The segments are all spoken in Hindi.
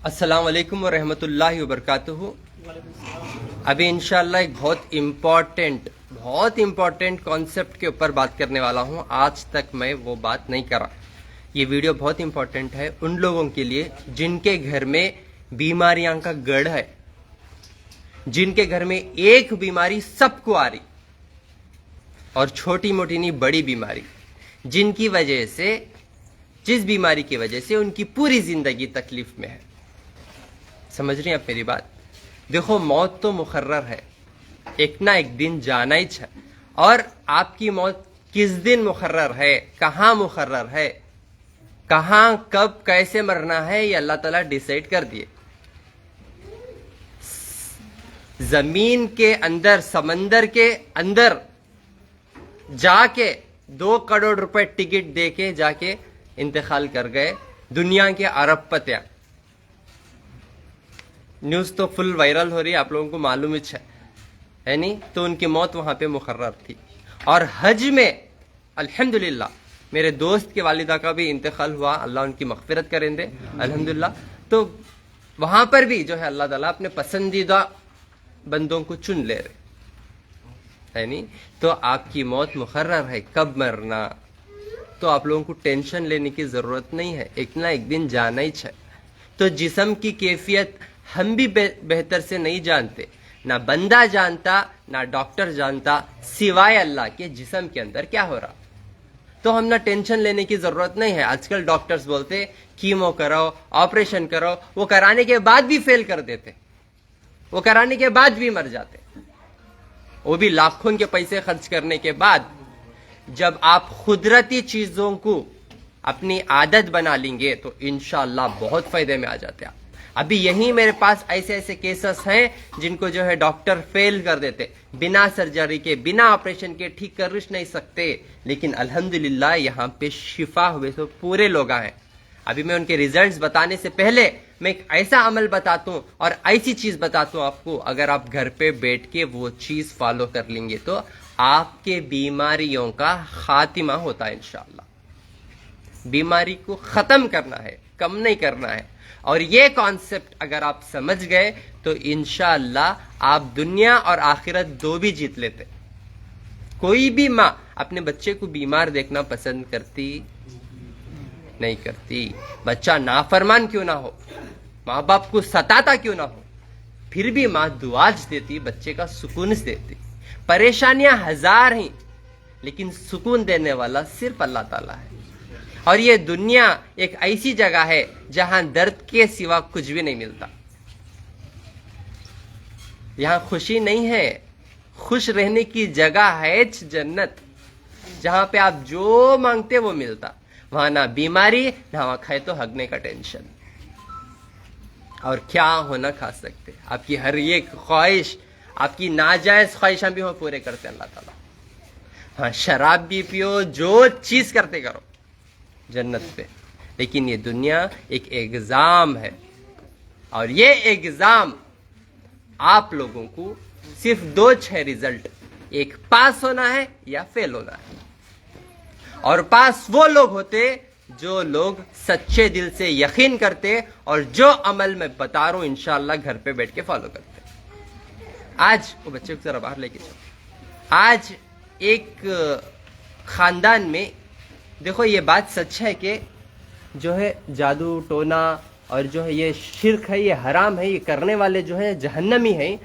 अस्सलाम वालेकुम व रहमतुल्लाहि व बरकातुहू। अभी इंशाल्लाह एक बहुत इम्पोर्टेंट कॉन्सेप्ट के ऊपर बात करने वाला हूं। आज तक मैं वो बात नहीं करा। ये वीडियो बहुत इम्पोर्टेंट है उन लोगों के लिए जिनके घर में बीमारियां का गढ़ है, जिनके घर में एक बीमारी सबको आ रही और छोटी मोटी नहीं बड़ी बीमारी, जिनकी वजह से, जिस बीमारी की वजह से उनकी पूरी जिंदगी तकलीफ में है। समझ रही हैं आप मेरी बात? देखो, मौत तो मुकर्रर है, एक ना एक दिन जाना ही है। और आपकी मौत किस दिन मुकर्रर है, कहां मुकर्रर है, कहां कब कैसे मरना है, ये अल्लाह ताला डिसाइड कर दिए। जमीन के अंदर, समंदर के अंदर जाके 2 करोड़ रुपए टिकट देके जाके इंतकाल कर गए दुनिया के अरबपतियां। न्यूज तो फुल वायरल हो रही है, आप लोगों को मालूम ही है नहीं? तो उनकी मौत वहां पे मुकर्रर थी। और हज में अल्हम्दुलिल्लाह मेरे दोस्त के वालिदा का भी इंतकाल हुआ, अल्लाह उनकी मगफिरत करें दे अल्हम्दुलिल्लाह। तो वहां पर भी जो है अल्लाह ताला अपने पसंदीदा बंदों को चुन ले रहे, है नहीं? तो आपकी मौत मुकर्रर है, कब मरना, तो आप लोगों को टेंशन लेने की जरूरत नहीं है, एक ना एक दिन जाना ही है। तो जिस्म की कैफियत हम भी बेहतर से नहीं जानते, ना बंदा जानता ना डॉक्टर जानता, सिवाय अल्लाह के जिस्म के अंदर क्या हो रहा। तो हम ना टेंशन लेने की जरूरत नहीं है। आजकल डॉक्टर्स बोलते कीमो कराओ, ऑपरेशन करो, वो कराने के बाद भी फेल कर देते, वो कराने के बाद भी मर जाते, वो भी लाखों के पैसे खर्च करने के बाद। जब आप कुदरती चीजों को अपनी आदत बना लेंगे तो इंशाअल्लाह बहुत फायदे में आ जाते हैं। अभी यही मेरे पास ऐसे ऐसे केसेस हैं जिनको जो है डॉक्टर फेल कर देते, बिना सर्जरी के, बिना ऑपरेशन के ठीक कर नहीं सकते, लेकिन अल्हम्दुलिल्लाह यहाँ पे शिफा हुए तो पूरे लोग आए। अभी मैं उनके रिजल्ट्स बताने से पहले मैं एक ऐसा अमल बताता हूँ और ऐसी चीज बताता हूँ आपको, अगर आप घर पे बैठ के वो चीज फॉलो कर लेंगे तो आपके बीमारियों का खातिमा होता है इंशाअल्लाह। बीमारी को खत्म करना है, कम नहीं करना है। और ये कॉन्सेप्ट अगर आप समझ गए तो इंशाअल्लाह आप दुनिया और आखिरत दो भी जीत लेते। कोई भी माँ अपने बच्चे को बीमार देखना पसंद करती नहीं करती। बच्चा नाफरमान क्यों ना हो, माँ बाप को सताता क्यों ना हो, फिर भी माँ दुआज देती, बच्चे का सुकून देती। परेशानियां हजार हैं लेकिन सुकून देने वाला सिर्फ अल्लाह ताला है। और ये दुनिया एक ऐसी जगह है जहां दर्द के सिवा कुछ भी नहीं मिलता। यहां खुशी नहीं है, खुश रहने की जगह है जन्नत, जहां पे आप जो मांगते वो मिलता। वहां ना बीमारी, ना वहां खाए तो हगने का टेंशन, और क्या होना खा सकते। आपकी हर एक ख्वाहिश, आपकी नाजायज ख्वाहिशां भी वो पूरे करते अल्लाह ताला। हाँ, शराब भी पियो, जो चीज करते करो जन्नत पे। लेकिन ये दुनिया एक एग्जाम है, और ये एग्जाम आप लोगों को सिर्फ 2 रिजल्ट, एक पास होना है या फेल होना है। और पास वो लोग होते जो लोग सच्चे दिल से यकीन करते और जो अमल मैं बता रहा हूं इंशाअल्लाह घर पे बैठ के फॉलो करते। आज वो बच्चे को जरा बाहर लेके जाओ। आज एक खानदान में, देखो ये बात सच है कि जो है जादू टोना और जो है ये शिर्क है, ये हराम है, ये करने वाले जो है जहन्नमी हैं।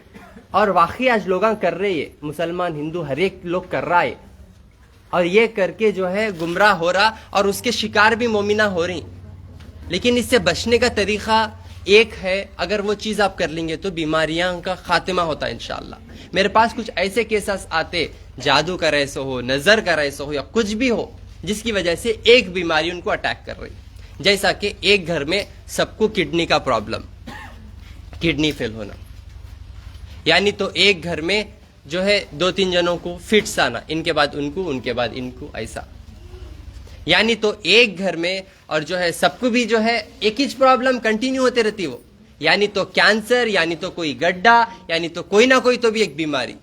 और वाकई आज लोग कर रहे हैं, मुसलमान हिंदू हर एक लोग कर रहा है, और ये करके जो है गुमराह हो रहा और उसके शिकार भी मोमिना हो रही। लेकिन इससे बचने का तरीका एक है, अगर वो चीज आप कर लेंगे तो बीमारियां का खात्मा होता है इंशाअल्लाह। मेरे पास कुछ ऐसे केसेस आते, जादू का ऐसा हो, नजर का ऐसा हो, या कुछ भी हो जिसकी वजह से एक बीमारी उनको अटैक कर रही। जैसा कि एक घर में सबको किडनी का प्रॉब्लम, किडनी फेल होना, यानी तो एक घर में जो है 2-3 जनों को फिट्स आना, इनके बाद उनको, उनके बाद इनको, ऐसा। यानी तो एक घर में और जो है सबको भी जो है एक ही प्रॉब्लम कंटिन्यू होते रहती वो, यानी तो कैंसर, यानी तो कोई गड्ढा, यानी तो कोई ना कोई तो भी एक बीमारी।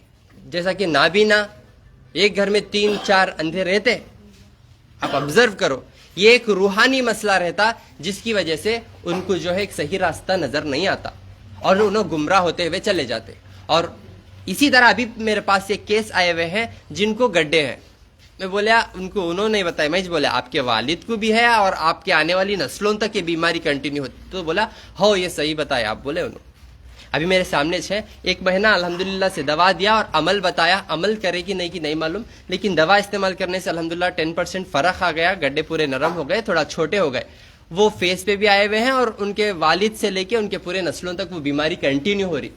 जैसा कि नाबीना, एक घर में 3-4 अंधे रहते, आप ऑब्जर्व करो, ये एक रूहानी मसला रहता जिसकी वजह से उनको जो है एक सही रास्ता नजर नहीं आता और उन्हें गुमराह होते हुए चले जाते। और इसी तरह अभी मेरे पास एक केस आए हुए हैं जिनको गड्ढे हैं। मैं बोला उनको, उन्होंने बताया, मैं बोला आपके वालिद को भी है और आपके आने वाली नस्लों तक ये बीमारी कंटिन्यू होती। तो बोला हो ये सही बताया आप, बोले उन्होंने। अभी मेरे सामने है, 1 महीना अल्हम्दुलिल्लाह से दवा दिया और अमल बताया, अमल करे कि नहीं मालूम, लेकिन दवा इस्तेमाल करने से अल्हम्दुलिल्लाह 10% फर्क आ गया, गड्ढे पूरे नरम हो गए, थोड़ा छोटे हो गए। वो फेस पे भी आए हुए हैं और उनके वालिद से लेके उनके पूरे नस्लों तक वो बीमारी कंटिन्यू हो रही।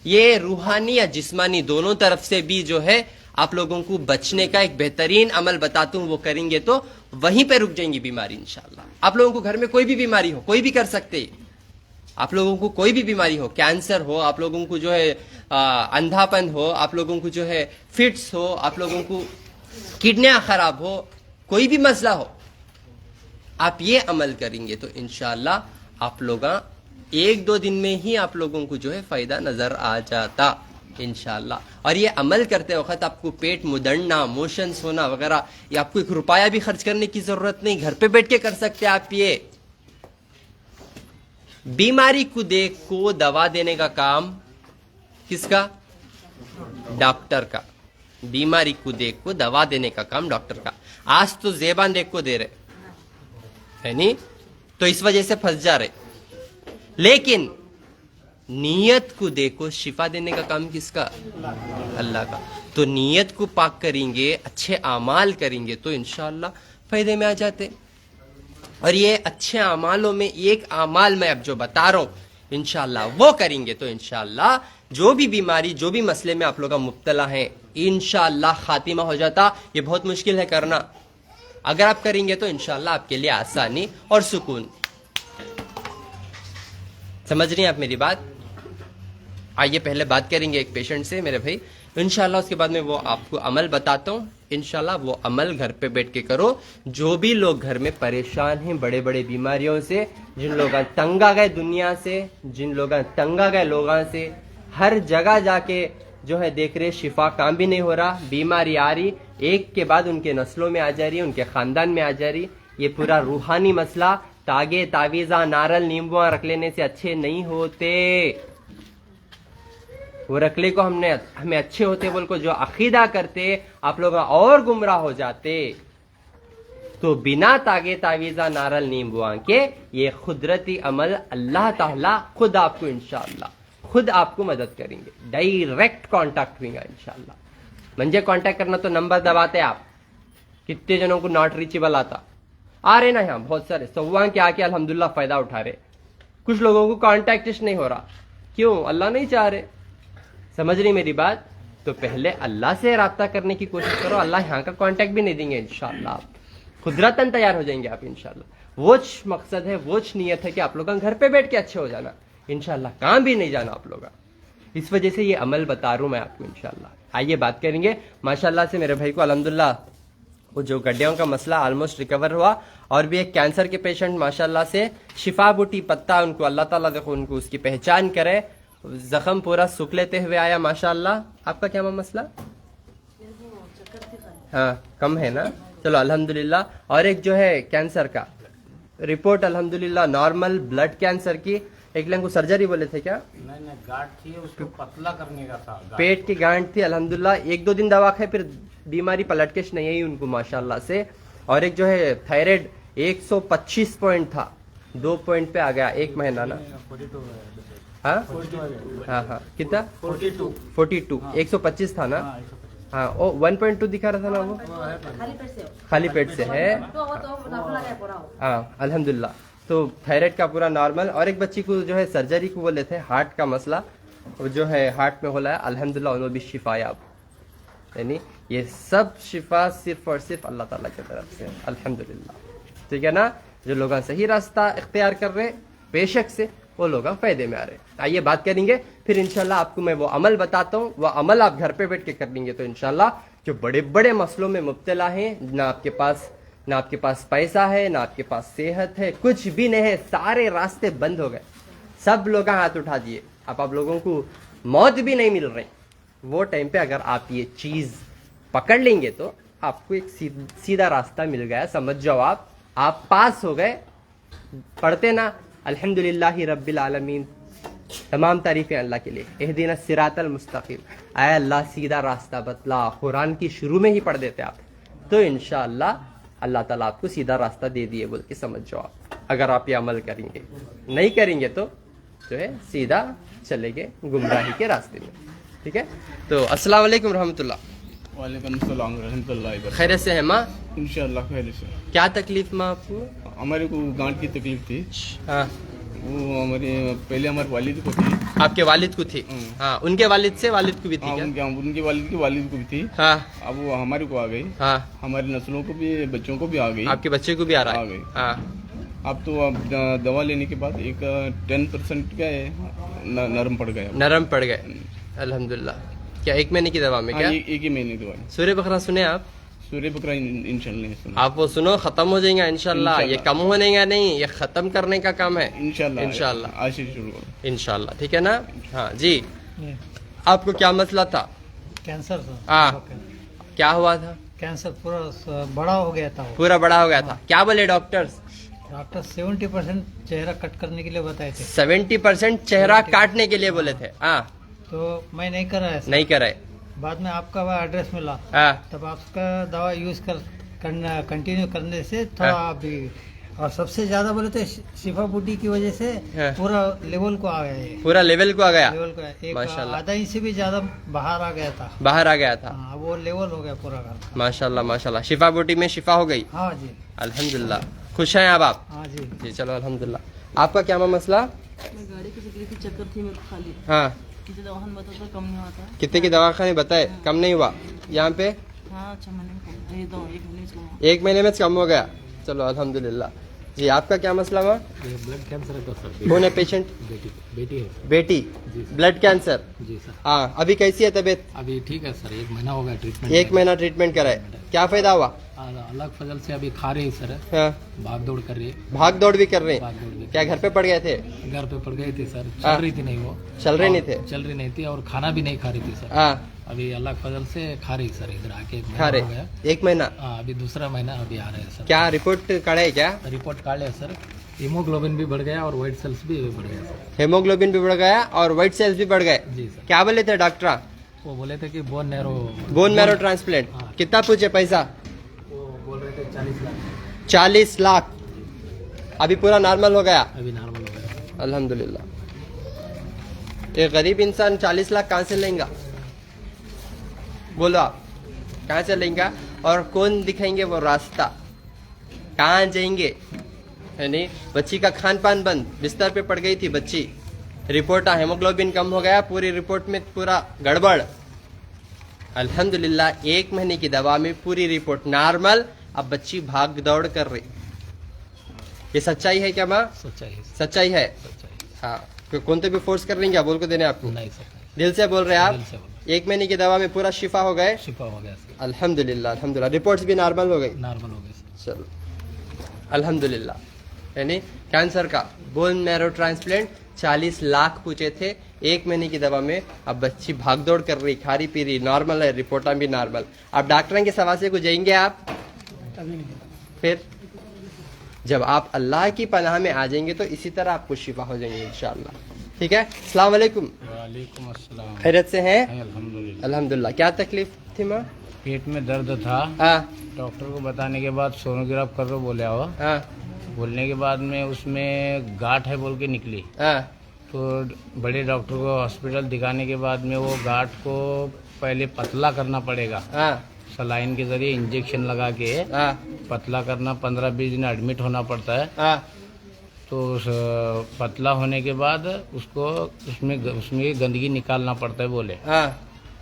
ये रूहानी या जिस्मानी दोनों तरफ से भी जो है आप लोगों को बचने का एक बेहतरीन अमल बताता हूं, वो करेंगे तो वहीं पे रुक जाएंगी बीमारी इंशाल्लाह। आप लोगों को घर में कोई भी बीमारी हो, कोई भी कर सकते, आप लोगों को कोई भी बीमारी हो, कैंसर हो, आप लोगों को जो है अंधापन हो, आप लोगों को जो है फिट्स हो, आप लोगों को किडनियां खराब हो, कोई भी मसला हो, आप ये अमल करेंगे तो इंशाल्लाह आप लोग 1-2 दिन में ही आप लोगों को जो है फायदा नजर आ जाता इंशाल्लाह। और ये अमल करते वक्त आपको पेट मुदड़ना, मोशंस होना वगैरह, ये आपको 1 रुपया भी खर्च करने की जरूरत नहीं, घर पे बैठ के कर सकते हैं आप। ये बीमारी को देख को दवा देने का काम किसका? डॉक्टर का। बीमारी को देख को दवा देने का काम डॉक्टर का। आज तो ज़ेबान देख को दे रहे है नहीं, तो इस वजह से फंस जा रहे, लेकिन नीयत को देखो शिफा देने का काम किसका? अल्लाह का। तो नीयत को पाक करेंगे, अच्छे आमाल करेंगे तो इंशाअल्लाह फायदे में आ जाते। और ये अच्छे अमालों में एक अमाल मैं अब जो बता रहा हूं इंशाअल्लाह वो करेंगे तो इंशाअल्लाह जो भी बीमारी, जो भी मसले में आप लोग मुब्तला हैं, इंशाअल्लाह खातिमा हो जाता। ये बहुत मुश्किल है करना, अगर आप करेंगे तो इंशाअल्लाह आपके लिए आसानी और सुकून। समझ रही हैं आप मेरी बात? आइए पहले बात करेंगे एक पेशेंट से मेरे भाई, इंशाअल्लाह उसके बाद में वो आपको अमल बताता हूँ। इंशाअल्लाह वो अमल घर पे बैठ के करो। जो भी लोग घर में परेशान हैं बड़े बड़े बीमारियों से, जिन लोग तंग आ गए दुनिया से, जिन लोग तंग आ गए लोगों से, हर जगह जाके जो है देख रहे शिफा काम भी नहीं हो रहा, बीमारी आ रही, एक के बाद उनके नस्लों में आ जा रही है, उनके खानदान में आ जा रही। ये पूरा रूहानी मसला, तागे तावीजा नारल नींबुआ रख लेने से अच्छे नहीं होते। वो रखले को हमें अच्छे होते बोल को जो अकीदा करते आप लोग और गुमराह हो जाते। तो बिना तागे तावीजा नारल नींबुआ के ये कुदरती अमल अल्लाह ताला खुद आपको इंशाअल्लाह खुद आपको मदद करेंगे, डायरेक्ट कांटेक्ट होगा इंशाअल्लाह। म्हणजे कांटेक्ट करना तो नंबर दबाते आप, कितने जनों को नॉट रीचेबल आता आ रहे ना, यहाँ बहुत सारे सव्वा के आके अल्हम्दुलिल्लाह फायदा उठा रहे। कुछ लोगों को कांटेक्ट नहीं हो रहा, क्यों? अल्लाह नहीं चाह रहे। समझ रही मेरी बात? तो पहले अल्लाह से राब्ता करने की कोशिश करो, अल्लाह यहाँ का कांटेक्ट भी नहीं देंगे इंशाअल्लाह, आप कुदरतन तैयार हो जाएंगे आप इंशाअल्लाह। वो मकसद है, वो नीयत है कि आप लोग घर पे बैठ के अच्छे हो जाना इंशाअल्लाह, कहाँ भी नहीं जाना आप लोग। इस वजह से ये अमल बता रहा हूं मैं आपको इंशाअल्लाह। आइए बात करेंगे। माशाअल्लाह से मेरे भाई को अल्हम्दुलिल्लाह वो जो गड्ढियों का मसला ऑलमोस्ट रिकवर हुआ, और भी एक कैंसर के पेशेंट माशाअल्लाह से शिफा बूटी पत्ता, उनको अल्लाह ताला देखो उनको उसकी पहचान करे, जख्म पूरा सुख लेते हुए आया माशाअल्लाह। आपका क्या मसला? हाँ कम है ना, चलो अल्हम्दुलिल्लाह। और एक जो है कैंसर का रिपोर्ट अल्हम्दुलिल्लाह नॉर्मल, ब्लड कैंसर की। एक लंग को सर्जरी बोले थे क्या? नहीं गांठ थी, उसको पतला करने का था। पेट की गांठ थी अल्हम्दुलिल्लाह। 1-2 दिन दवा खाए फिर बीमारी पलटकेश नहीं आई उनको माशाअल्लाह से। और एक जो है थायराइड 125 पॉइंट था, 2 पॉइंट पे आ गया, 1 महीना ना। हाँ हाँ कितना? 42 125 था ना। हाँ वो 1.2 दिखा रहा था ना, वो खाली पेट से है। हाँ अल्हम्दुलिल्लाह। तो थायराइड का पूरा नॉर्मल। और एक बच्ची को जो है सर्जरी को बोले थे, हार्ट का मसला, वो जो है हार्ट में होला है अल्हम्दुलिल्लाह, उन्होंने भी शिफा याब। यानी ये सब शिफा सिर्फ और सिर्फ अल्लाह ताला की तरफ से अल्हम्दुलिल्लाह। ठीक है ना? जो लोग सही रास्ता इख्तियार कर रहे बेशक से, वो लोग फायदे में आ रहे। आइए बात करेंगे फिर इंशाल्लाह। आपको मैं वो अमल बताता हूँ, वो अमल आप घर पे बैठ के कर लेंगे तो इंशाल्लाह जो बड़े बड़े मसलों में मुब्तला हैं, ना आपके पास पैसा है, ना आपके पास सेहत है, कुछ भी नहीं है, सारे रास्ते बंद हो गए, सब लोग हाथ उठा दिए, अब आप लोगों को मौत भी नहीं मिल रही। वो टाइम पे अगर आप ये चीज पकड़ लेंगे तो आपको एक सीधा रास्ता मिल गया, समझ जाओ आप। आप पास हो गए, पढ़ते ना अल्हम्दुलिल्लाहि रब्बिल आलमीन, तमाम तारीफें अल्लाह के लिए, इहदिना सिरातल मुस्तकीम, आए अल्लाह सीधा रास्ता बतला, कुरान की शुरू में ही पढ़ देते आप, तो इंशाअल्लाह अल्लाह ताला आपको सीधा रास्ता दे दिए बोल के समझ जाओ आप, अगर आप ये अमल करेंगे। नहीं करेंगे तो जो है सीधा चलेंगे गुमराही के रास्ते में। ठीक है, तो अस्सलाम वालेकुम रहमतुल्लाह। वालेकुम सलाम रहमतुल्लाहि व खैरियत से है माँ? इंशाअल्लाह खैर से। क्या तकलीफ माँ आपको? हमारे को गांठ की तकलीफ थी, हाँ, वो पहले हमारे वालिद को थी। आपके वालिद को थी? हाँ, उनके वालिद से वालिद को भी थी हाँ, क्या? उनके वालिद की वालिद को भी थी। हाँ अब वो हमारे को आ गई, हाँ, हमारी नस्लों को भी, बच्चों को भी आ गई। आपके बच्चे को भी आ रहा आ है? गई। हाँ, अब तो अब दवा लेने के बाद एक 10% क्या है नरम पड़ गया। नरम पड़ गए अल्हम्दुलिल्लाह। क्या 1 महीने की दवा में? हाँ, क्या एक ही महीने की दवा। सूर्य बकरा सुने आप? सूर्य बकरा इंशाल्लाह नहीं सुना। आप वो सुनो, खत्म हो जाएगा इंशाल्लाह। ये इंशाल्लाह। कम होने का नहीं, ये खत्म करने का काम है इंशाल्लाह इंशाल्लाह आज से शुरू करो। इंशाल्लाह। ठीक है ना? हाँ जी, आपको क्या मसला था? कैंसर था। हाँ, क्या हुआ था? कैंसर पूरा बड़ा हो गया था वो। पूरा बड़ा हो गया था। क्या बोले डॉक्टर्स? डॉक्टर 70% चेहरा कट करने के लिए बताए थे, 70% चेहरा काटने के लिए बोले थे। हाँ, तो मैं नहीं कराया ऐसा। नहीं कराए। बाद में आपका वह एड्रेस मिला, हाँ, तब आपका दवा यूज करना कंटिन्यू करने से थोड़ा अभी, और सबसे ज्यादा बोले तो शिफा बूटी की वजह से हाँ। पूरा लेवल को आ गया ये। पूरा लेवल को आ गया, लेवल को एक माशाल्लाह। आधा इंच से भी ज्यादा बाहर आ गया था। बाहर आ गया था। हाँ, वो लेवल हो गया पूरा घर का। माशाल्लाह माशाल्लाह, शिफा बूटी में शिफा हो गई हाँ जी, अल्हम्दुलिल्लाह। खुश हैं अब आप? हाँ जी। जी चलो अल्हम्दुलिल्लाह। आपका क्या मसला? मैं गाड़ी की तकलीफ की चक्कर थी मेरे को खाली, हाँ, किसी दवाखाने बताता कम नहीं होता। कितने की दवाखाने बताए, कम नहीं हुआ? यहाँ पे हाँ 6 महीने में कम, ये 1 महीने से कम। 1 महीने में कम हो गया। चलो अल्हम्दुलिल्लाह। जी आपका क्या मसला हुआ? ब्लड कैंसर है तो सर। कौन है पेशेंट? बेटी है बेटी? जी सर। Blood cancer? जी सर। हाँ, अभी कैसी है तबीयत? अभी ठीक है सर, 1 महीना हो गया ट्रीटमेंट। 1 महीना ट्रीटमेंट कराए, क्या फायदा हुआ? अलग फजल से अभी खा रही है सर, हाँ, भाग दौड़ कर रही है। भाग दौड़ भी कर रहे भाग हैं? दौड़ भी क्या घर पे पड़ गए थे? घर पे पड़ गई थी सर, हाँ। चल रही थी नहीं वो। चल रहे नहीं थे? चल रही नहीं थी और खाना भी नहीं खा रही थी सर। हाँ, अभी अलग फजल से खा रही सर, इधर आके 1 खा महीना हो रहे गया। 1 महीना? हाँ, अभी दूसरा महीना अभी आ रहा है सर। क्या रिपोर्ट काढ़े क्या? रिपोर्ट काट लिया सर, हीमोग्लोबिन भी बढ़ गया और व्हाइट सेल्स भी बढ़ गया सर। हेमोग्लोबिन भी बढ़ गया और व्हाइट सेल्स भी बढ़ गए। जी सर। क्या बोले थे डॉक्टर? वो बोले थे कि bone marrow, bone marrow transplant. हाँ। कितना पूछे पैसा? वो बोल रहे थे 40 लाख। 40 लाख। अभी पूरा नॉर्मल हो गया अभी नॉर्मल हो गया। अल्हम्दुलिल्लाह। ये गरीब इंसान 40 लाख कहाँ से लेंगे? बोलो आप, कहाँ से लेंगे? और कौन दिखाएंगे वो रास्ता? कहाँ जाएंगे? है नहीं, बच्ची का खान पान बंद, बिस्तर पे पड़ गई थी बच्ची, रिपोर्ट हेमोग्लोबिन कम हो गया, पूरी रिपोर्ट में पूरा गड़बड़। अल्हम्दुलिल्लाह 1 महीने की दवा में पूरी रिपोर्ट नॉर्मल, अब बच्ची भाग दौड़ कर रही। ये सच्चाई है क्या माँ? सच्चाई है, सच्चाई है। सच्चाई। हाँ, कौन तो भी फोर्स कर लेंगे बोल को देने आपको? नहीं सर, नहीं। दिल से बोल रहे हैं दिल आप? से बोल 1 महीने की दवा में पूरा शिफा हो गए शिफा हो गया सर, अल्हम्दुलिल्लाह अल्हम्दुलिल्लाह। रिपोर्ट्स भी नॉर्मल हो गई नॉर्मल हो गया सर। चलो अल्हम्दुलिल्लाह। यानी कैंसर का बोन मैरो ट्रांसप्लांट 40 लाख पूछे थे, 1 महीने की दवा में अब बच्ची भागदौड़ कर रही, खा रही पी रही, नॉर्मल है, रिपोर्टा भी नॉर्मल। अब डॉक्टर के सवासे को जाएंगे आप? फिर जब आप अल्लाह की पनाह में आ जाएंगे तो इसी तरह आपको शिफा हो जाएंगे इंशाअल्लाह। ठीक है, अस्सलाम वालेकुम। वालेकुम अस्सलाम। खैरियत से हैं? अल्हम्दुलिल्लाह। अल्हम्दुलिल्लाह। क्या तकलीफ थी माँ? पेट में दर्द था, हाँ डॉक्टर को बताने के बाद सोनोग्राफ कर दो बोले आओ। हाँ बोलने के बाद में उसमें गांठ है बोल के निकली, हाँ तो बड़े डॉक्टर को हॉस्पिटल दिखाने के बाद में वो गांठ को पहले पतला करना पड़ेगा, हाँ सलाइन के जरिए इंजेक्शन लगा के हाँ पतला करना, 15-20 दिन एडमिट होना पड़ता है। हाँ तो उस पतला होने के बाद उसको उसमें गंदगी निकालना पड़ता है बोले, हाँ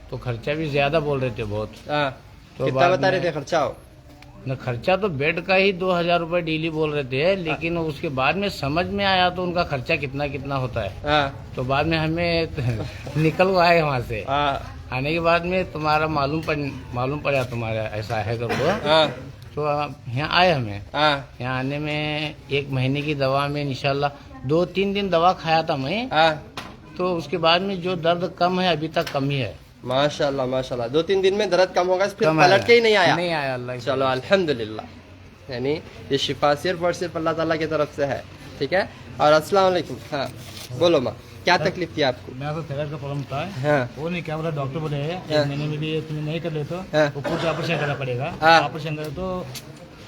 तो खर्चा भी ज्यादा बोल रहे थे बहुत। हाँ। तो कितना बाद बता रहे में- थे खर्चा हो? न खर्चा तो बेड का ही 2000 रुपये डेली बोल रहे थे, लेकिन उसके बाद में समझ में आया तो उनका खर्चा कितना कितना होता है। हाँ तो बाद में हमें निकल आए वहाँ से। हाँ आने के बाद में तुम्हारा मालूम पड़ा तुम्हारा ऐसा है करके, हाँ तो यहाँ आए हमें। हाँ यहाँ आने में 1 महीने की दवा में इंशाल्लाह 2-3 दिन दवा खाया था मैं, हाँ तो उसके बाद में जो दर्द कम है अभी तक कम ही है। माशाल्लाह माशाल्लाह। 2-3 दिन में दर्द कम होगा, फिर कम पलट आया। के ही नहीं आया? नहीं आया अल्लाह की चलो अल्हम्दुलिल्लाह यानी ये शिफा सिर्फ और सिर्फ अल्लाह ताला की तरफ से है, ठीक है। और अस्सलाम वालेकुम। हाँ बोलो माँ, क्या तकलीफ थी आपको? मेरा तो थायराइड का प्रॉब्लम था। हाँ वो नहीं क्या बोला डॉक्टर बोले है हाँ। 1 महीने में भी तुम नहीं कर ले तो हाँ। ऊपर से ऑपरेशन करना पड़ेगा। हाँ। ऑपरेशन करे तो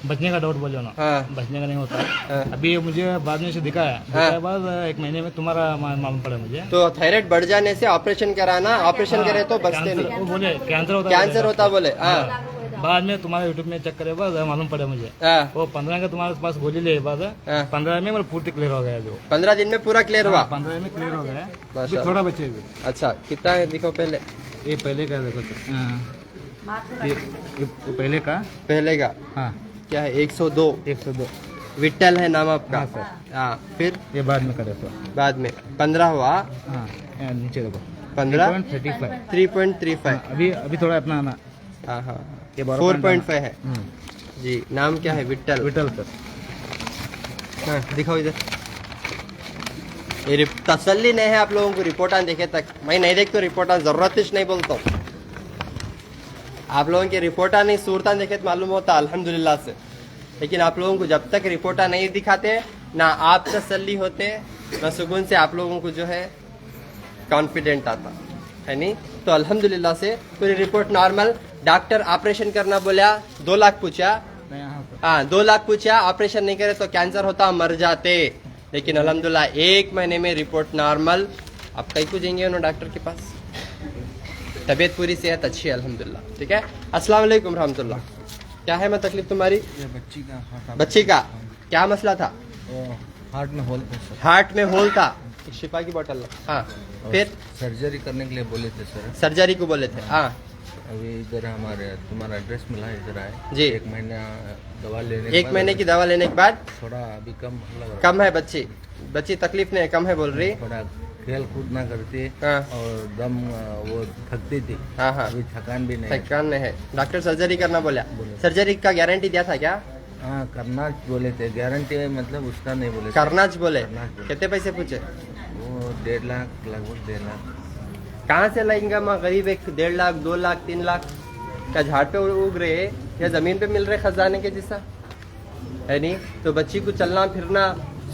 बचने का डाउट बोलो ना, हाँ। बचने का नहीं होता। हाँ। अभी मुझे बाद में से दिखाया, दिखाया बाद 1 महीने में तुम्हारा मालूम पड़ा मुझे। तो थायराइड बढ़ जाने से ऑपरेशन कराना, ऑपरेशन करे तो बचते कैंसर- नहीं, वो बोले कैंसर होता कैंसर होता बोले। हाँ बाद में तुम्हारे यूट्यूब में चेक करे बाद मालूम पड़ा मुझे। हाँ वो 15 का तुम्हारे पास गोली ले बाद हाँ। 15 में मतलब पूर्ति क्लियर हो गया। जो 15 दिन में पूरा क्लियर हुआ। 15 में क्लियर हो गया। माशाल्लाह। अभी थोड़ा बचे भी। अच्छा कितना है दिखो पहले, ये पहले का देखो तो ये पहले का। पहले का हाँ क्या है? 102 102। विट्ठल है नाम आपका। हाँ, सर। हाँ फिर ये बाद में करे तो बाद में 15 हुआ। हाँ यहाँ नीचे देखो 15 3.35। 3.35। अभी अभी थोड़ा अपना आना। हाँ हाँ ये 12.5 4.5 है जी। नाम क्या है? विट्ठल। विटल सर। हाँ दिखाओ इधर। ये तसल्ली नहीं है आप लोगों को रिपोर्टां देखे तक। मैं नहीं देखता रिपोर्टां, जरूरत ही नहीं बोलता हूँ। आप लोगों की रिपोर्टां नहीं सूरतां देखे तो मालूम होता अल्हम्दुलिल्लाह से। लेकिन आप लोगों को जब तक रिपोर्टां नहीं दिखाते ना आप तसल्ली होते ना सुकून से आप लोगों को जो है कॉन्फिडेंट आता है नहीं। तो अल्हम्दुलिल्लाह से पूरी रिपोर्ट नॉर्मल। डॉक्टर ऑपरेशन करना बोला 2 लाख पूछा। हाँ 2 लाख पूछा, ऑपरेशन नहीं करे तो कैंसर होता, मर जाते। लेकिन अल्हम्दुलिल्लाह 1 महीने में रिपोर्ट नॉर्मल। आप कहीं को जाएंगे उन्होंने डॉक्टर के पास, तबीयत पूरी, सेहत अच्छी है अल्हम्दुलिल्लाह, ठीक है। अस्सलाम वालेकुम रहमतुल्लाह। क्या है मैं तकलीफ तुम्हारी? बच्ची का क्या मसला था? हार्ट में होल था सर। हार्ट में होल था। एक शिफा की बोतल ला। हाँ फिर सर्जरी करने के लिए बोले थे सर। सर्जरी को बोले थे। हाँ अभी इधर हमारे तुम्हारा एड्रेस मिला है, इधर आए जी। 1 महीना दवा लेने के 1 बाद महीने की दवा लेने के बाद थोड़ा अभी कम लग रहा है। कम है। बच्ची तकलीफ नहीं है, कम है बोल रही। थोड़ा खेल कूद ना करती हाँ और दम वो थकती थी। हाँ हाँ अभी थकान भी नहीं है। थकान नहीं है। डॉक्टर सर्जरी करना बोला। सर्जरी का गारंटी दिया था क्या? हाँ करना बोले थे, गारंटी मतलब उसका नहीं बोले थे। करनाच बोले। करनाच बोले। कितने पैसे पूछे? वो 1.5 लाख, लगभग 1.5 लाख। कहाँ से लाएंगे माँ? गरीब एक 1.5 लाख 2 लाख 3 लाख क्या झाड़ पे उग रहे या जमीन पे मिल रहे खजाने के जैसा है नहीं। तो बच्ची को चलना फिरना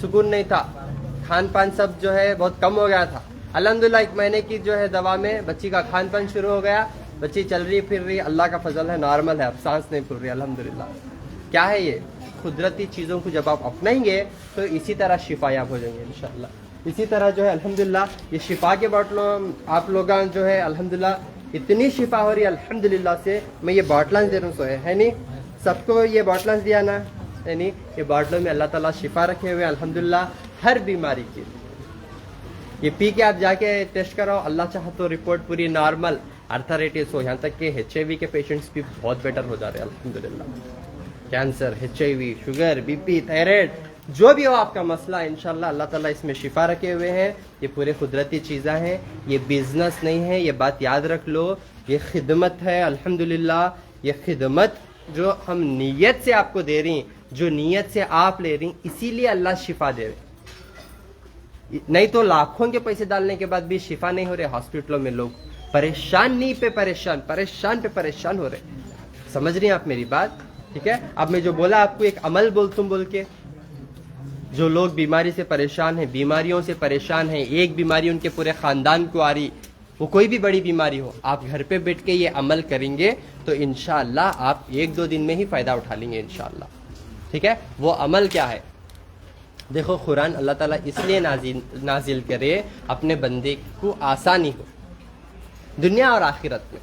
सुकून नहीं था, खान पान सब जो है बहुत कम हो गया था। अल्हम्दुलिल्लाह 1 महीने की जो है दवा में बच्ची का खान पान शुरू हो गया। बच्ची चल रही फिर रही, अल्लाह का फजल है, नॉर्मल है, अब सांस नहीं फूल रही अल्हम्दुलिल्लाह। क्या है ये कुदरती चीज़ों को जब आप अपनाएंगे तो इसी तरह शिफायाब हो जाएंगे इंशाअल्लाह। इसी तरह जो है अल्हम्दुलिल्लाह ये शिफा के बाटलों आप लोग जो है अल्हम्दुलिल्लाह इतनी शिफा हो रही है अल्हम्दुलिल्लाह से। मैं ये बाटलांस दे रहा हूँ है नहीं, सबको ये बाटलांस दिया ना है नहीं। ये बाटलों में अल्लाह ताला शिफा रखे हुए अल्हम्दुलिल्लाह हर बीमारी की। ये पी के आप जाके टेस्ट कराओ, अल्लाह चाहे तो रिपोर्ट पूरी नॉर्मल। आर्थराइटिस हो, यहाँ तक कि HIV के पेशेंट्स भी बहुत बेटर हो जा रहे हैं अल्हम्दुलिल्लाह। Cancer, HIV, sugar, BP, thyroid, जो भी हो आपका मसला इंशाल्लाह अल्लाह ताला इसमें शिफा रखे हुए हैं। ये पूरे कुदरती चीज़ें हैं, ये बिजनेस नहीं है, ये बात याद रख लो। ये खिदमत है अल्हम्दुलिल्लाह। ये खिदमत जो हम नीयत से आपको दे रही, जो नीयत से आप ले रही, इसीलिए अल्लाह शिफा दे रहे। नहीं तो लाखों के पैसे डालने के बाद भी शिफा नहीं हो रहे। हॉस्पिटलों में लोग परेशान, नहीं पे परेशान, परेशान पे परेशान हो रहे। समझ रही हैं आप मेरी बात? ठीक है। अब मैं जो बोला आपको एक अमल बोल के, जो लोग बीमारी से परेशान हैं, बीमारियों से परेशान हैं, एक बीमारी उनके पूरे खानदान को आ रही, वो कोई भी बड़ी बीमारी हो, आप घर पे बैठ के ये अमल करेंगे तो इंशाअल्लाह आप 1-2 दिन में ही फायदा उठा लेंगे इंशाअल्लाह। ठीक है। वो अमल क्या है? देखो कुरान अल्लाह ताला इसलिए नाजिल करे अपने बंदे को आसानी हो दुनिया और आखिरत में।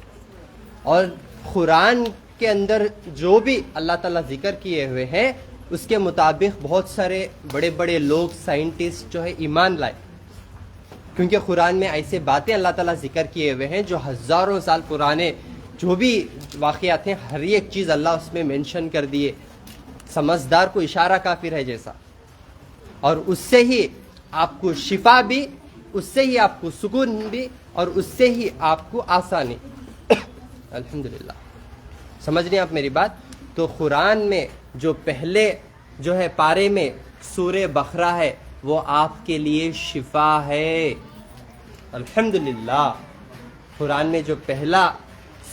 और कुरान के अंदर जो भी अल्लाह ताला जिक्र किए हुए हैं उसके मुताबिक बहुत सारे बड़े बड़े लोग, साइंटिस्ट जो है ईमान लाए, क्योंकि कुरान में ऐसे बातें अल्लाह ताला जिक्र किए हुए हैं जो हज़ारों साल पुराने जो भी वाक़यात हैं हर एक चीज़ अल्लाह उसमें मेंशन कर दिए। समझदार को इशारा काफिर है जैसा, और उससे ही आपको शिफा भी, उससे ही आपको सुकून भी, और उससे ही आपको आसानी। अल्हम्दुलिल्लाह। समझ रही हैं आप मेरी बात? तो कुरान में जो पहले जो है पारे में सूरे बकरा है वो आपके लिए शिफा है अल्हम्दुलिल्लाह। कुरान में जो पहला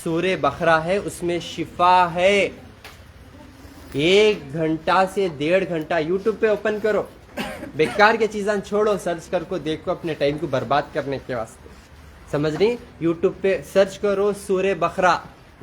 सूरे बकरा है उसमें शिफा है। 1 घंटा से 1.5 घंटा यूट्यूब पे ओपन करो, बेकार के चीज़ां छोड़ो, सर्च कर को देखो अपने टाइम को बर्बाद करने के वास्ते, समझ रही। यूट्यूब पे सर्च करो सूरे बकरा,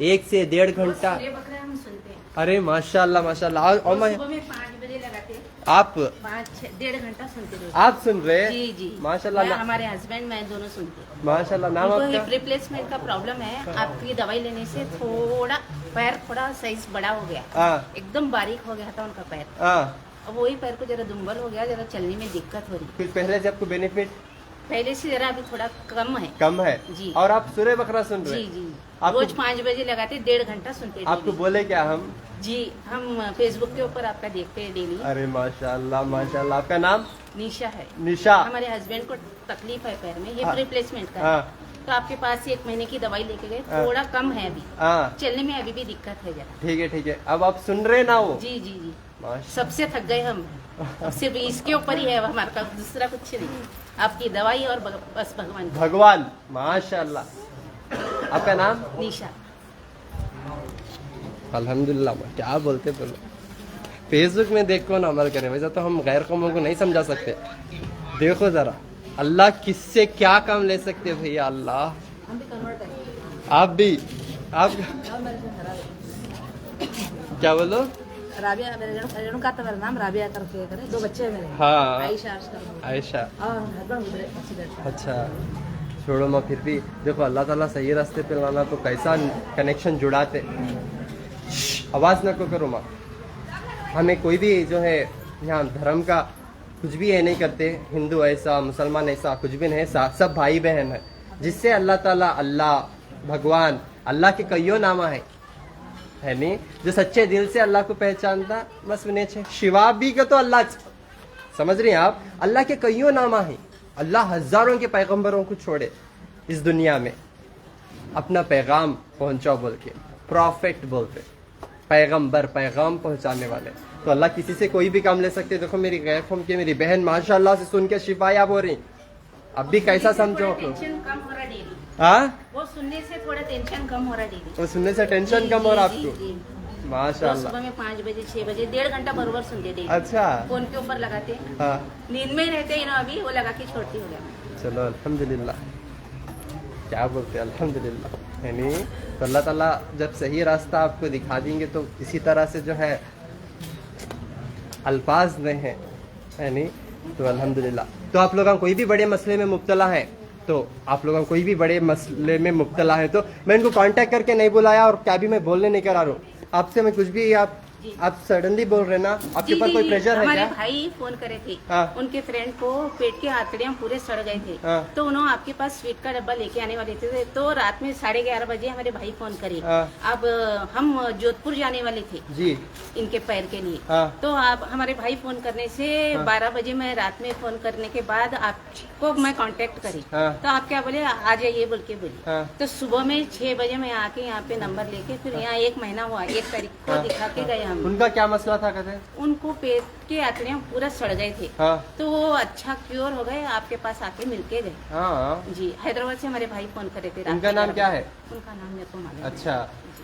1 से 1.5 घंटा। हम सुनते हैं। अरे माशाल्लाह माशाल्लाह। और मैं सुबह में 5 बजे लगाते हैं, आप 1.5 घंटा सुनते हैं। आप सुन रहे हैं? जी जी माशाल्लाह। मैं, हमारे हस्बैंड मैं दोनों सुनते हैं। माशाल्लाह। नाम उनको आपका? हिप रिप्लेसमेंट का प्रॉब्लम है। आपकी दवाई लेने से थोड़ा पैर थोड़ा साइज बड़ा हो गया, हाँ एकदम बारीक हो गया था उनका पैर। हाँ। अब वही पैर को जरा दुम्बल हो गया, जरा चलने में दिक्कत हो रही। कुछ पहले से आपको बेनिफिट पहले से जरा अभी थोड़ा कम है। कम है जी। और आप सूर्य बकरा सुन रहे जी हैं? जी आपको- रोज 5 बजे लगाते, 1.5 घंटा सुनते आपको डेली। बोले क्या हम? जी हम फेसबुक के ऊपर आपका देखते हैं डेली। अरे माशाल्लाह माशाल्लाह। आपका नाम? निशा है। निशा। हमारे हस्बैंड को तकलीफ है पैर में, हिप हाँ। रिप्लेसमेंट का। हाँ तो आपके पास से 1 महीने की दवाई लेके गए, हाँ। थोड़ा कम है अभी, हाँ। चलने में अभी भी दिक्कत है जरा। ठीक है ठीक है। अब आप सुन रहे ना वो? जी जी जी माशा- सबसे थक गए हम। अब सिर्फ इसके ऊपर ही है अब हमारे पास, दूसरा कुछ नहीं। आपकी दवाई और बस भगवान की। भगवान माशाल्लाह। आपका नाम? निशा। अल्हम्दुलिल्लाह। क्या बोलते बोलो, फेसबुक में देखो ना अमल करें, वैसा तो हम गैर कौमों को नहीं समझा सकते। देखो जरा अल्लाह किससे क्या काम ले सकते हैं भैया। अल्लाह आप भी आप क्या बोलो? राबिया रेणुका तो मेरा नाम राबिया करके करे, 2 बच्चे हैं मेरे। हाँ आयशा अशकर आयशा। और हस्बैंड उधर एक्सीडेंट। अच्छा छोड़ो मैं, फिर भी देखो अल्लाह ताला सही रास्ते पे लाना तो कैसा कनेक्शन जुड़ाते। आवाज़ न को करो माँ। हमें कोई भी जो है यहाँ धर्म का कुछ भी है नहीं करते, हिंदू ऐसा मुसलमान ऐसा कुछ भी नहीं, सब भाई बहन है, जिससे अल्लाह ताला, अल्लाह भगवान, अल्लाह के कईयों नामा है नहीं, जो सच्चे दिल से अल्लाह को पहचानता बस उन्हें छे। शिवा भी का तो अल्लाह, समझ रही हैं आप? अल्लाह के कईयों नामा है। अल्लाह हजारों के पैगंबरों को छोड़े इस दुनिया में अपना पैगाम पहुंचाओ बोल के, प्रॉफिट बोलते, पैगंबर पैगाम पहुंचाने वाले। तो अल्लाह किसी से कोई भी काम ले सकते। देखो मेरी गैर कौम की मेरी बहन माशाल्लाह से सुन के शिफायाब हो रही। अब भी कैसा समझो आप लोग? टेंशन कम हो रहा डेली, हाँ? वो सुनने से थोड़ा टेंशन कम हो रहा डेली। तो सुनने से टेंशन कम हो रहा जी, आपको? जी, जी। माशाल्लाह। सुबह में 5 बजे 6 बजे 1.5 घंटा बरोबर सुनते डेली। अच्छा। फोन के ऊपर लगाते हैं, हाँ नींद में ही रहते हैं ना, अभी वो लगा के छोड़ती हो गया। चलो अल्हम्दुलिल्लाह। क्या बोलते हैं अल्हम्दुलिल्लाह, यानी तो अल्लाह ताला जब सही रास्ता आपको दिखा देंगे तो इसी तरह से जो है अल्फाज नहीं है, यानी तो अल्हम्दुलिल्लाह। तो आप लोग कोई भी बड़े मसले में मुब्तला है, तो आप लोगों कोई भी बड़े मसले में मुब्तला है तो मैं इनको कांटेक्ट करके नहीं बुलाया, और क्या भी मैं बोलने नहीं करा रहा हूँ आपसे। मैं कुछ भी आप सडनली बोल रहे ना, आपके ऊपर कोई प्रेशर है हमारे क्या? भाई फोन करे थे, हाँ। उनके फ्रेंड को पेट के आंतड़ियां पूरे सड़ गए थे, हाँ। तो उन्होंने आपके पास स्वीट का डब्बा लेके आने वाले थे, तो रात में 11:30 बजे हमारे भाई फोन करे। हाँ। अब हम जोधपुर जाने वाले थे जी। इनके पैर के लिए। हाँ। तो आप हमारे भाई फोन करने से 12 बजे मैं रात में फोन करने के बाद आपको मैं कांटेक्ट करी। हाँ। तो आप क्या बोले, आ जाइए बोल के बोली। हाँ। तो सुबह में 6 बजे मैं आके यहाँ पे नंबर लेके फिर यहाँ 1 महीना हुआ, 1 तारीख को हाँ। दिखा के गए हम। उनका क्या मसला था कहते? उनको पेट के आंतड़ियां पूरा सड़ गए थे, हाँ तो वो अच्छा क्योर हो गए, आपके पास आके मिलके गए। हाँ। जी हैदराबाद से हमारे भाई फोन करे थे। रात उनका में नाम 11 क्या बजे। है? उनका नाम मेरे को मालूम नहीं। अच्छा,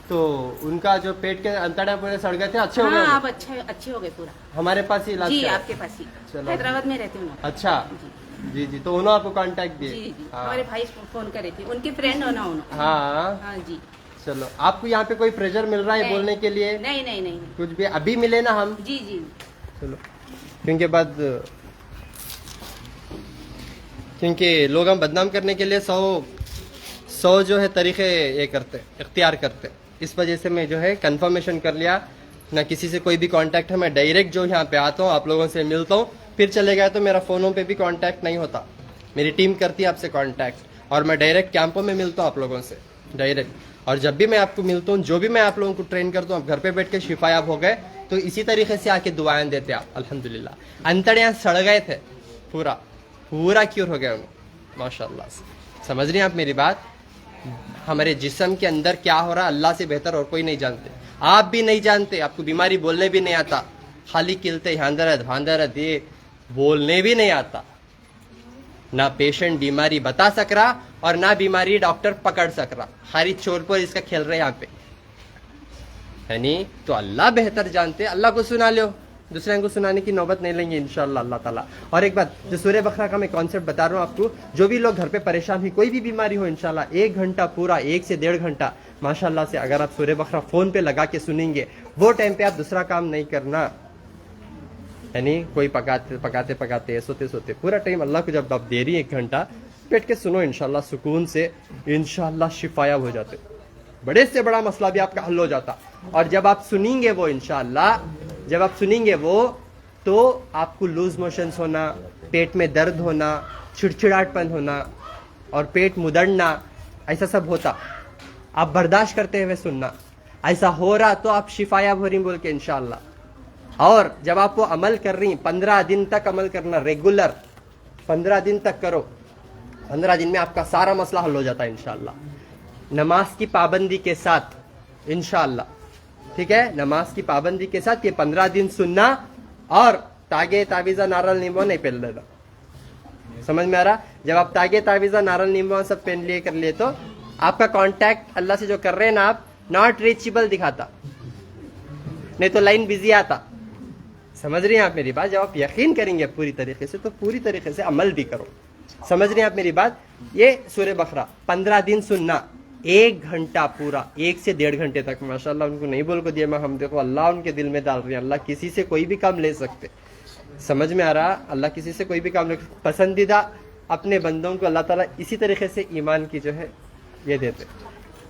तो उनका जो पेट के अंतड़े पूरे सड़ गए थे, अच्छे हो हाँ गए? आप अच्छे हो गए पूरा। हमारे पास ही इलाज जी किया? आपके पास ही, चलो। हैदराबाद में रहते हैं। अच्छा जी जी। तो उन्होंने आपको कांटेक्ट जी दिए? जी हाँ। हमारे भाई फोन करे थे, उनके फ्रेंड हो ना उन्होंने। हाँ हाँ जी। चलो, आपको यहाँ पे कोई प्रेशर मिल रहा है नहीं। बोलने के लिए? नहीं नहीं नहीं। कुछ भी अभी मिले ना हम? जी जी। चलो, क्योंकि लोग हम बदनाम करने के लिए 100 जो है तरीके ये करते, इख्तियार करते। इस वजह से मैं जो है कंफर्मेशन कर लिया, ना किसी से कोई भी कांटेक्ट है, मैं डायरेक्ट जो यहाँ पे आता हूँ, आप लोगों से मिलता हूँ, फिर चले गया तो मेरा फ़ोनों पे भी कांटेक्ट नहीं होता, मेरी टीम करती है आपसे कांटेक्ट, और मैं डायरेक्ट कैंपों में मिलता हूँ आप लोगों से डायरेक्ट। और जब भी मैं आपको मिलता हूँ, जो भी मैं आप लोगों को ट्रेन करता हूँ, आप घर पे बैठ के शिफायाब हो गए, तो इसी तरीके से आके दुआएं देते आप अल्हम्दुलिल्लाह। अंतड़ियाँ सड़ गए थे, पूरा क्योर हो गया उन्हें माशाल्लाह से। समझ रही हैं आप मेरी बात? हमारे जिस्म के अंदर क्या हो रहा है अल्लाह से बेहतर और कोई नहीं जानते, आप भी नहीं जानते, आपको बीमारी बोलने भी नहीं आता, खाली किलते भांदरत ये बोलने भी नहीं आता, ना पेशेंट बीमारी बता सक रहा और ना बीमारी डॉक्टर पकड़ सक रहा, खाली चोर पर इसका खेल रहे यहाँ पे। है नहीं? तो अल्लाह बेहतर जानते, अल्लाह को सुना लो, दूसरे को सुनाने की नौबत नहीं लेंगे इंशाअल्लाह अल्लाह ताला। और एक बात, जो सूरह बकरा का मैं कॉन्सेप्ट बता रहा हूँ आपको, जो भी लोग घर पे परेशान हुई, कोई भी बीमारी हो, इंशाअल्लाह 1 घंटा पूरा, 1 से 1.5 घंटा माशाअल्लाह से अगर आप सूरह बकरा फोन पे लगा के सुनेंगे, वो टाइम पे आप दूसरा काम नहीं करना, है नहीं? कोई पकाते सोते सोते पूरा टाइम अल्लाह को जब आप दे रही 1 घंटा बैठ के सुनो, इंशाअल्लाह सुकून से, इंशाअल्लाह शिफायाब हो जाते, बड़े से बड़ा मसला भी आपका हल हो जाता। और जब आप सुनेंगे वो, इंशाअल्लाह जब आप सुनेंगे वो, तो आपको लूज मोशंस होना, पेट में दर्द होना, चिड़चिड़ाहटपन होना और पेट मुदड़ना, ऐसा सब होता, आप बर्दाश्त करते हुए सुनना। ऐसा हो रहा तो आप शिफायाब हो रही बोल के इंशाअल्लाह। और जब आप वो अमल कर रही, 15 दिन तक अमल करना, रेगुलर 15 दिन तक करो, 15 दिन में आपका सारा मसला हल हो जाता है इंशाअल्लाह। नमाज की पाबंदी के साथ इंशाअल्लाह, ठीक है? नमाज की पाबंदी के साथ ये 15 दिन सुनना, और तागे तावीज़ा नारल नींबू नहीं पहन लेना। समझ में आ रहा? जब आप तागे तावीज़ा नारल नींबू सब पहन लिए कर लिए, तो आपका कांटेक्ट अल्लाह से जो कर रहे हैं ना आप, नॉट रीचेबल दिखाता, नहीं तो लाइन बिजी आता। समझ रही हैं आप मेरी बात? जब आप यकीन करेंगे पूरी तरीके से, तो पूरी तरीके से अमल भी करो। समझ रही हैं आप मेरी बात? ये सूरह बकरा 15 दिन सुनना, 1 घंटा पूरा, 1 से 1.5 घंटे तक। माशाल्लाह उनको नहीं बोल को दिया मैं, हम देखो अल्लाह उनके दिल में डाल रही है, अल्लाह किसी से कोई भी काम ले सकते। समझ में आ रहा? अल्लाह किसी से कोई भी काम ले, पसंदीदा अपने बंदों को अल्लाह ताला इसी तरीके से ईमान की जो है ये देते,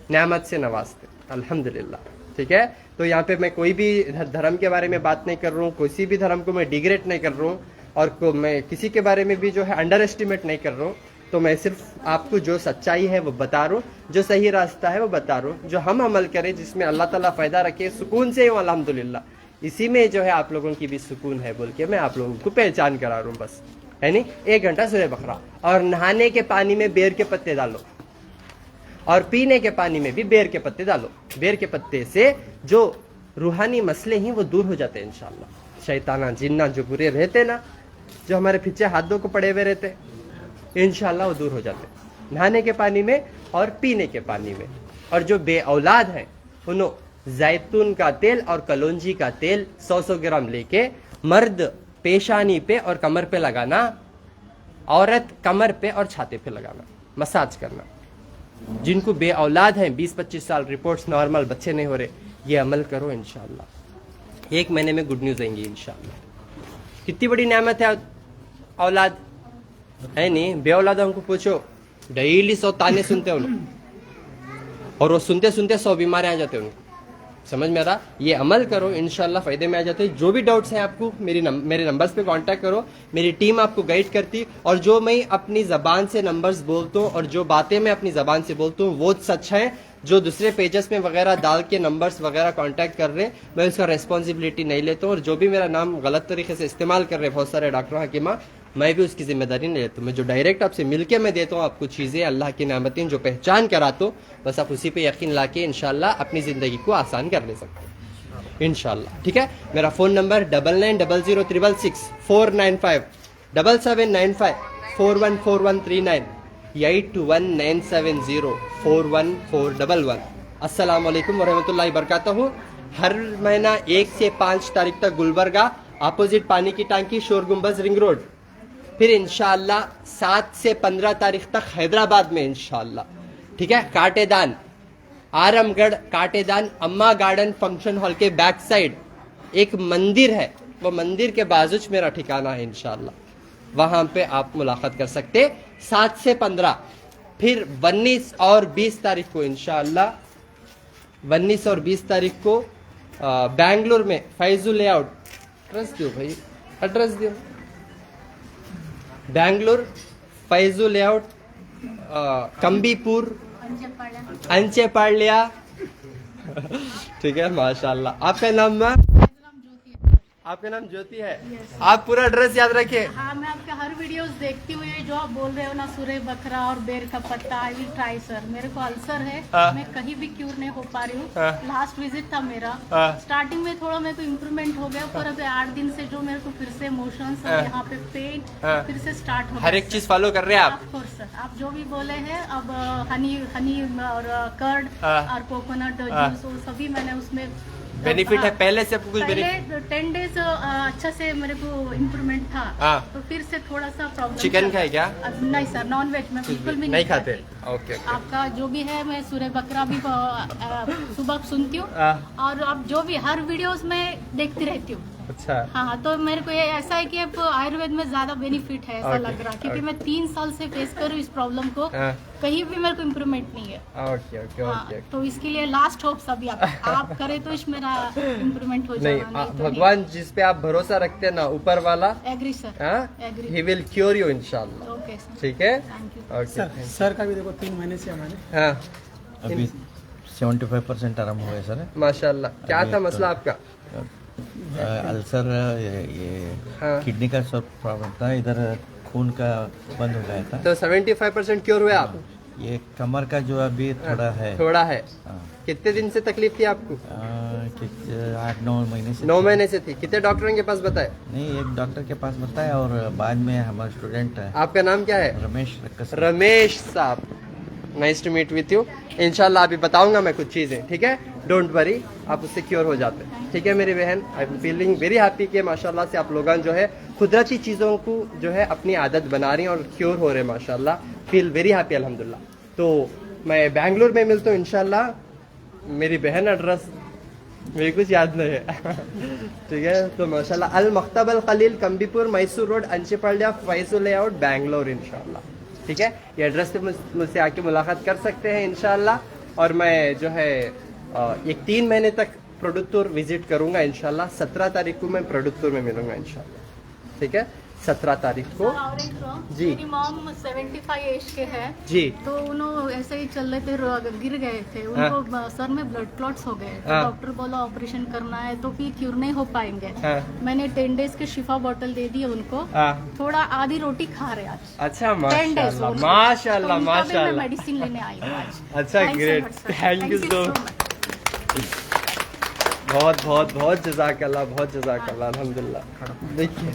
नेमत से नवाजते, अल्हम्दुलिल्लाह। ठीक है? तो यहाँ पे मैं कोई भी धर्म के बारे में बात नहीं कर रहा हूँ, किसी भी धर्म को मैं डिग्रेड नहीं कर रहा हूँ, और मैं किसी के बारे में भी जो है अंडर एस्टिमेट नहीं कर रहा हूँ। तो मैं सिर्फ आपको जो सच्चाई है वो बता रहा हूँ, जो सही रास्ता है वो बता रहा हूँ, जो हम अमल करें जिसमें अल्लाह ताला फ़ायदा रखे, सुकून से हो अल्हम्दुलिल्लाह, इसी में जो है आप लोगों की भी सुकून है बोल के मैं आप लोगों को पहचान करा रहा हूँ बस, है नहीं? 1 घंटा सूरह बकरा, और नहाने के पानी में बेर के पत्ते डालो, और पीने के पानी में भी बेर के पत्ते डालो। बेर के पत्ते से जो रूहानी मसले हैं वो दूर हो जाते हैं इंशाअल्लाह। शैताना जिन्ना जो बुरे रहते ना, जो हमारे पीछे हाथों को पड़े हुए रहते, इंशाअल्लाह वो दूर हो जाते, नहाने के पानी में और पीने के पानी में। और जो बे औलाद हैं उन्हों जैतून का तेल और कलौंजी का तेल 100-100 ग्राम लेके मर्द पेशानी पे और कमर पे लगाना, औरत कमर पे और छाते पे लगाना, मसाज करना। जिनको बे औलाद हैं 20-25 साल, रिपोर्ट्स नॉर्मल, बच्चे नहीं हो रहे, ये अमल करो इंशाअल्लाह, 1 महीने में गुड न्यूज़ आएंगी इंशाअल्लाह। कितनी बड़ी नेमत है औलाद, है नहीं? बे औलाद हमको पूछो, डेली 100 ताने सुनते हैं उनको, और वो सुनते सुनते 100 बीमारियां आ जाते हैं उनको। समझ में आ रहा? ये अमल करो इंशाअल्लाह फ़ायदे में आ जाते हैं। जो भी डाउट्स हैं आपको मेरे नंबर्स पे कांटेक्ट करो, मेरी टीम आपको गाइड करती, और जो मैं अपनी ज़बान से नंबर्स बोलता हूँ और जो बातें मैं अपनी ज़बान से बोलता हूँ वो सच है। जो दूसरे पेजेस में वगैरह डाल के नंबर्स वगैरह कांटेक्ट कर रहे हैं, मैं उसका रेस्पॉन्सिबिलिटी नहीं लेता हूँ, और जो भी मेरा नाम गलत तरीके से इस्तेमाल कर रहे हैं बहुत सारे डॉक्टर हकीमा, मैं भी उसकी जिम्मेदारी नहीं लेता हूँ। मैं जो डायरेक्ट आपसे मिलके मैं देता हूँ आपको चीज़ें, अल्लाह की नेमतें जो पहचान कराता हूँ, बस आप उसी पे यकीन ला के इंशाअल्लाह अपनी ज़िंदगी को आसान कर ले सकते हैं इंशाअल्लाह। ठीक है? मेरा फ़ोन नंबर 990006 495 7795 414139 8197041411। अस्सलाम वालेकुम वरहमतुल्लाहि वबरकातुहू। हर महीना 1 से 5 तारीख तक गुलबर्गा, अपोजिट पानी की टांकी, शोर गुम्बज, रिंग रोड। फिर इंशाअल्लाह 7 से 15 तारीख तक हैदराबाद में इंशाअल्लाह। ठीक है? काटेदान, आरामगढ़ काटेदान अम्मा गार्डन फंक्शन हॉल के बैक साइड एक मंदिर है, वो मंदिर के बाजूच मेरा ठिकाना है इंशाअल्लाह, वहां पे आप मुलाकात कर सकते 7 से 15। फिर 19 और 20 तारीख को इंशाअल्लाह, 19 और 20 तारीख को बेंगलुरु में फैजू लेआउट, एड्रेस दो भाई, एड्रेस दो, बेंगलुरु फैजू लेआउट, कंबीपुर, अंचेपाड़िया। ठीक है? माशाल्लाह। आपका नाम मैम? आपका नाम ज्योति है। आप पूरा एड्रेस याद रखिए। हाँ, मैं आपके हर वीडियोस देखती हुई, जो आप बोल रहे हो ना, सूरह बकरा और बेर का पत्ता, आई विल ट्राई सर। मेरे को अल्सर है, मैं कहीं भी क्यूर नहीं हो पा रही हूँ। लास्ट विजिट था मेरा, स्टार्टिंग में थोड़ा मेरे को इम्प्रूवमेंट हो गया, पर अभी 8 दिन से जो मेरे को फिर से मोशंस और यहाँ पे पेन फिर से स्टार्ट हो गया। हर एक चीज फॉलो कर रहे हैं आप? ऑफकोर्स सर, आप जो भी बोले हैं, अब हनी और कर्ड और कोकोनट जूस, वो सभी मैंने उसमें बेनिफिट है पहले से आपको कुछ पहले बेनिफिट? 10 डेज अच्छा से मेरे को इम्प्रूवमेंट था। हाँ। तो फिर से थोड़ा सा प्रॉब्लम। चिकन खाए क्या? नहीं सर, नॉन वेज में बिल्कुल भी नहीं खाते? खाती। ओके आपका जो भी है, मैं सूर्य बकरा भी सुबह सुनती हूँ, हाँ। और अब जो भी हर वीडियोस में देखती रहती हूँ। अच्छा हाँ, तो मेरे को ये ऐसा है कि अब आयुर्वेद में ज्यादा बेनिफिट है ऐसा Okay, लग रहा, क्योंकि मैं 3 साल से फेस कर रही हूँ इस प्रॉब्लम को। हाँ। कहीं भी मेरे को इम्प्रूवमेंट नहीं है। ओके ओके हाँ, ओके तो इसके लिए लास्ट होप्स अभी आप करें तो इस मेरा इम्प्रूवमेंट हो नहीं जाएगा। भगवान जिस पे आप भरोसा रखते हैं ना, ऊपर वाला, agree sir, agree. He will cure you इंशाल्लाह। ओके सर, ठीक है, थैंक यू। ओके। सर का भी देखो 3 महीने से हमारे हाँ अभी 75% आराम हो गया सर। माशाल्लाह। क्या था मसला आपका? अल्सर, ये हाँ। किडनी का सब प्रॉब्लम था, इधर खून का बंद हो गया था। तो 75% क्योर हुए आप? ये कमर का जो अभी थोड़ा है। थोड़ा है। हाँ। कितने दिन से तकलीफ थी आपको? 8-9 महीने से। 9 महीने से थी। कितने डॉक्टरों के पास बताए? नहीं, एक डॉक्टर के पास बताया, और बाद में हमारा स्टूडेंट है आपका नाम क्या है? रमेश रक्कस। रमेश साहब, nice to meet with you. इंशाल्लाह अभी बताऊंगा मैं कुछ चीजें, ठीक है? डोंट वरी, आप उससे क्योर हो जाते हैं, ठीक है मेरी बहन? I am feeling very happy कि माशाल्लाह से आप लोग जो है कुदरती चीज़ों को जो है अपनी आदत बना रही हैं और क्योर हो रहे हैं माशाल्लाह। फील वेरी हैप्पी अल्हम्दुलिल्लाह। तो मैं बेंगलुरु में मिलता हूँ इंशाल्लाह। मेरी बहन एड्रेस मेरे कुछ याद नहीं है ठीक है? तो माशाल्लाह अल मख्तब अल खलील, कंबीपुर, मैसूर रोड, अंचेपाड्या, फैजल लेआउट, बेंगलोर इंशाल्लाह। ठीक है, ये एड्रेस पे मुझसे आके मुलाकात कर सकते हैं इंशाल्लाह। और मैं जो है एक 3 महीने तक प्रोडक्टूर विजिट करूंगा इंशाल्लाह। 17 तारीख को मैं प्रोडक्टूर में मिलूंगा इंशाल्लाह, ठीक है? 17 तारीख को। सर, और एक जी। मेरी मॉम 75 एज के है जी। तो उन्होंने ऐसे ही चल रहे थे, गिर गए थे, उनको सर में ब्लड क्लॉट्स हो गए। तो हाँ। डॉक्टर बोला ऑपरेशन करना है, तो फिर क्यूर नहीं हो पाएंगे। हाँ। मैंने 10 डेज के शिफा बोतल दे दी उनको। हाँ। थोड़ा आधी रोटी खा रहे आज। अच्छा 10 डेज माशाल्लाह माशाल्लाह मैं माशाल्लाह। मेडिसिन लेने आई हूँ आज। अच्छा, Thanks so great, much, sir. Thank you so much. बहुत बहुत बहुत जज़ाकल्लाह, बहुत जज़ाकल्लाह अल्हम्दुलिल्लाह। देखिए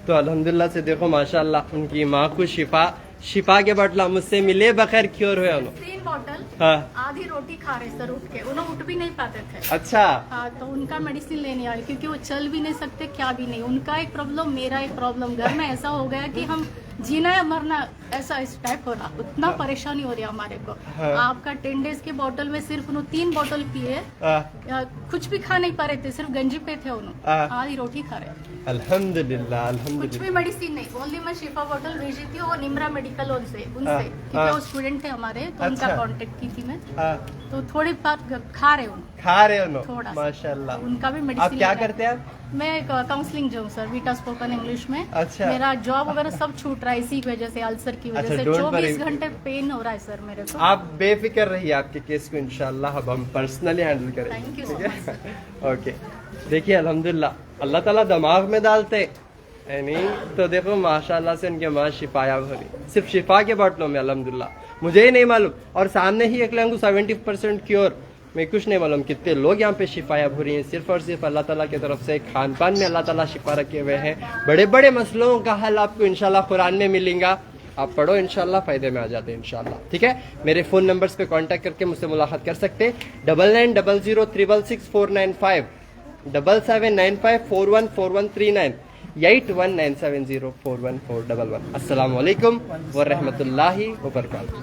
तो अल्हम्दुलिल्लाह से देखो माशाल्लाह उनकी माँ को शिफा के बटला मुझसे मिले बखैर क्योर हुए उन्होंने। 3 बोतल हाँ। आधी रोटी खा रहे सर उठ के, उन्होंने उठ भी नहीं पाते थे। अच्छा हाँ, तो उनका मेडिसिन लेने आए, क्योंकि वो चल भी नहीं सकते, क्या भी नहीं। उनका एक प्रॉब्लम, मेरा एक प्रॉब्लम। घर में ऐसा हो गया कि हम जीना या मरना, ऐसा इस टाइप हो रहा, उतना परेशानी हो रही है हमारे को। हाँ। आपका 10 डेज के बोतल में सिर्फ उन्होंने 3 बोतल पिए, या कुछ भी खा नहीं पा रहे थे, सिर्फ गंजी पे थे उन्होंने, आधी रोटी खा रहे। अल्हम्दुलिल्लाह कुछ अल्हम्दुलिल्लाह। भी मेडिसिन नहीं, ओनली मैं शिफा बोतल भेजी थी, वो निम्रा मेडिकल उनसे, क्योंकि वो स्टूडेंट थे हमारे, तो उनका अच्छा। कांटेक्ट की थी मैं। तो थोड़ी बार खा रहे उन खा रहे हो थोड़ा सा। माशाल्लाह। उनका भी आप मेडिसिन क्या लेना है। करते हैं आप? मैं काउंसलिंग जो हूँ सर, वीटा स्पोकन इंग्लिश में। अच्छा। मेरा जॉब वगैरह सब छूट रहा है इसी की वजह से, अल्सर की वजह अच्छा, से। don't 24 worry। घंटे पेन हो रहा है सर मेरे को। आप बेफिक्र रहिए, आपके केस को इंशाल्लाह अब हम पर्सनली हैंडल करेंगे। Thank you so ठीक है? ओके, देखिए अल्हम्दुलिल्लाह अल्लाह ताला दिमाग में डालते है नहीं तो देखो माशाल्लाह से उनके माँ शिफायाब हो रही, सिर्फ शिफा के बोतलों में अल्हम्दुलिल्लाह। मुझे ही नहीं मालूम, और सामने ही एक लंगू 70% क्योर, मैं कुछ नहीं मालूम कितने लोग यहाँ पे शिफायाब हो रही हैं। सिर्फ और सिर्फ अल्लाह ताला की तरफ से खान पान में अल्लाह ताला शिफा रखे हुए हैं। बड़े बड़े मसलों का हल आपको इंशाल्लाह कुरान में मिलेगा, आप पढ़ो इंशाल्लाह फायदे में आ जाते हैं इंशाल्लाह। ठीक है, मेरे फ़ोन नंबर्स पे कांटेक्ट करके मुझसे मुलाकात कर सकते हैं। 9900366495, 7795414139, 8197041411। अस्सलाम वालेकुम व रहमतुल्लाहि व बरकातहू।